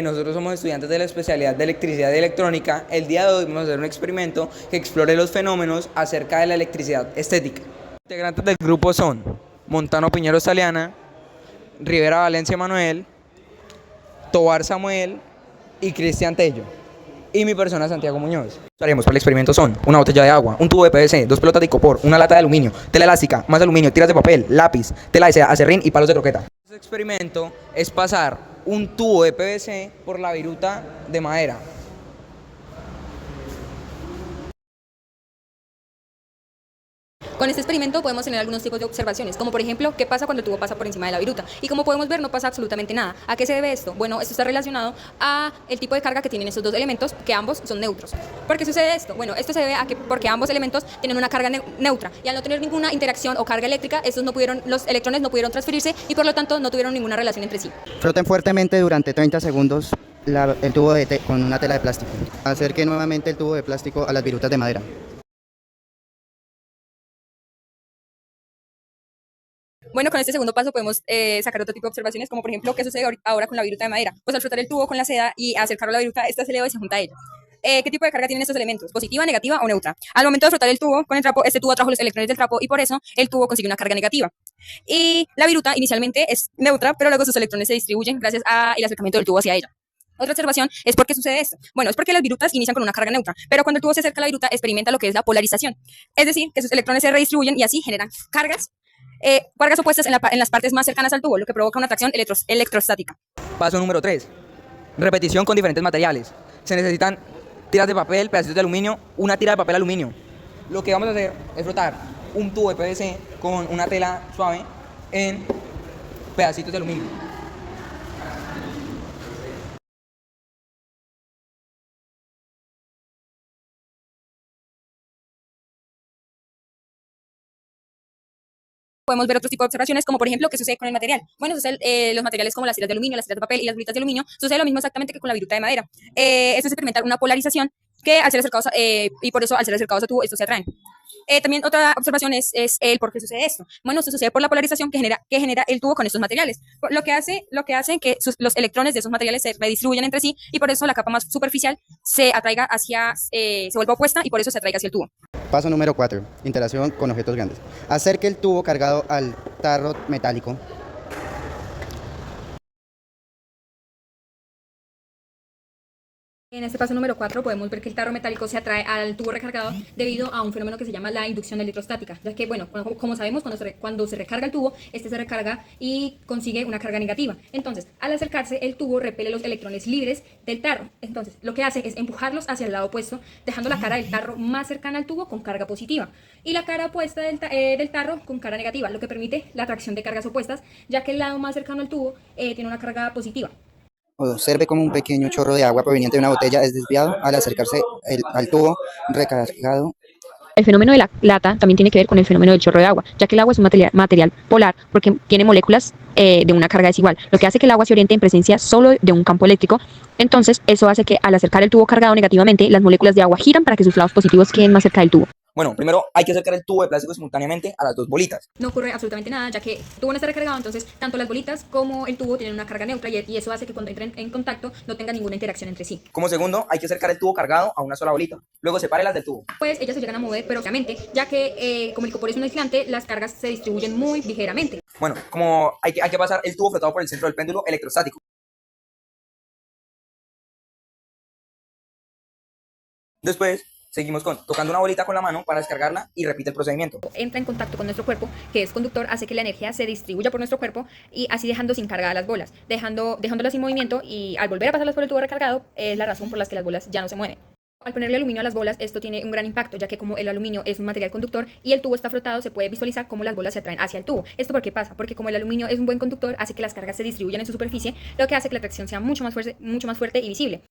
Nosotros somos estudiantes de la especialidad de electricidad y electrónica. El día de hoy vamos a hacer un experimento que explore los fenómenos acerca de la electricidad estética. Los integrantes del grupo son Montano Piñero Saliana, Rivera Valencia Manuel, Tobar Samuel y Cristian Tello. Y mi persona, Santiago Muñoz. Haremos para el experimento son una botella de agua, un tubo de PVC, 2 pelotas de icopor, una lata de aluminio, tela elástica, más aluminio, tiras de papel, lápiz, tela de acerrín y palos de croqueta. Este experimento es pasar un tubo de PVC por la viruta de madera. Con este experimento podemos tener algunos tipos de observaciones, como por ejemplo, qué pasa cuando el tubo pasa por encima de la viruta. Y como podemos ver, no pasa absolutamente nada. ¿A qué se debe esto? Bueno, esto está relacionado a el tipo de carga que tienen estos dos elementos, que ambos son neutros. ¿Por qué sucede esto? Bueno, esto se debe a que porque ambos elementos tienen una carga neutra, y al no tener ninguna interacción o carga eléctrica, los electrones no pudieron transferirse y por lo tanto no tuvieron ninguna relación entre sí. Froten fuertemente durante 30 segundos el tubo con una tela de plástico. Acerque nuevamente el tubo de plástico a las virutas de madera. Bueno, con este segundo paso podemos sacar otro tipo de observaciones, como por ejemplo, ¿qué sucede ahora con la viruta de madera? Pues al frotar el tubo con la seda y acercarlo a la viruta, esta se eleva y se junta a ella. ¿Qué tipo de carga tienen estos elementos? ¿Positiva, negativa o neutra? Al momento de frotar el tubo con el trapo, este tubo atrajo los electrones del trapo y por eso el tubo consigue una carga negativa. Y la viruta inicialmente es neutra, pero luego sus electrones se distribuyen gracias al acercamiento del tubo hacia ella. Otra observación es por qué sucede esto. Bueno, es porque las virutas inician con una carga neutra, pero cuando el tubo se acerca a la viruta experimenta lo que es la polarización. Es decir, que sus electrones se redistribuyen y así generan cargas opuestas en las partes más cercanas al tubo, lo que provoca una atracción electrostática. Paso número 3. Repetición con diferentes materiales. Se necesitan tiras de papel, pedacitos de aluminio, una tira de papel aluminio. Lo que vamos a hacer es frotar un tubo de PVC con una tela suave en pedacitos de aluminio. Podemos ver otro tipo de observaciones, como por ejemplo, ¿qué sucede con el material? Bueno, los materiales como las tiras de aluminio, las tiras de papel y las bolitas de aluminio, sucede lo mismo exactamente que con la viruta de madera. Esto es experimentar una polarización que al ser acercados, y por eso al ser acercados a tubo, estos se atraen. También otra observación es el por qué sucede esto. Bueno, esto sucede por la polarización que genera el tubo con estos materiales, lo que hace que los electrones de esos materiales se redistribuyan entre sí y por eso la capa más superficial se atraiga se vuelva opuesta y por eso se atraiga hacia el tubo. Paso número 4. Interacción con objetos grandes. Acerque el tubo cargado al tarro metálico. En este paso número 4 podemos ver que el tarro metálico se atrae al tubo recargado debido a un fenómeno que se llama la inducción electrostática, ya que, bueno, como sabemos, cuando se recarga el tubo, este se recarga y consigue una carga negativa. Entonces, al acercarse, el tubo repele los electrones libres del tarro. Entonces, lo que hace es empujarlos hacia el lado opuesto, dejando la cara del tarro más cercana al tubo con carga positiva y la cara opuesta del tarro con carga negativa, lo que permite la atracción de cargas opuestas, ya que el lado más cercano al tubo tiene una carga positiva. Observe cómo un pequeño chorro de agua proveniente de una botella es desviado al acercarse al tubo recargado. El fenómeno de la lata también tiene que ver con el fenómeno del chorro de agua, ya que el agua es un material polar porque tiene moléculas de una carga desigual, lo que hace que el agua se oriente en presencia solo de un campo eléctrico. Entonces, eso hace que al acercar el tubo cargado negativamente, las moléculas de agua giran para que sus lados positivos queden más cerca del tubo. Bueno, primero hay que acercar el tubo de plástico simultáneamente a las dos bolitas. No ocurre absolutamente nada, ya que el tubo no está recargado, entonces tanto las bolitas como el tubo tienen una carga neutra y eso hace que cuando entren en contacto no tengan ninguna interacción entre sí. Como segundo, hay que acercar el tubo cargado a una sola bolita. Luego sepárelas del tubo. Pues ellas se llegan a mover, pero obviamente, ya que como el icopor es un aislante, las cargas se distribuyen muy ligeramente. Bueno, como hay que pasar el tubo flotado por el centro del péndulo electrostático. Después, seguimos tocando una bolita con la mano para descargarla y repite el procedimiento. Entra en contacto con nuestro cuerpo, que es conductor, hace que la energía se distribuya por nuestro cuerpo y así dejando sin carga a las bolas, dejándolas sin movimiento y al volver a pasarlas por el tubo recargado es la razón por la que las bolas ya no se mueven. Al ponerle aluminio a las bolas, esto tiene un gran impacto, ya que como el aluminio es un material conductor y el tubo está frotado, se puede visualizar cómo las bolas se atraen hacia el tubo. ¿Esto por qué pasa? Porque como el aluminio es un buen conductor, hace que las cargas se distribuyan en su superficie, lo que hace que la atracción sea mucho más fuerte y visible.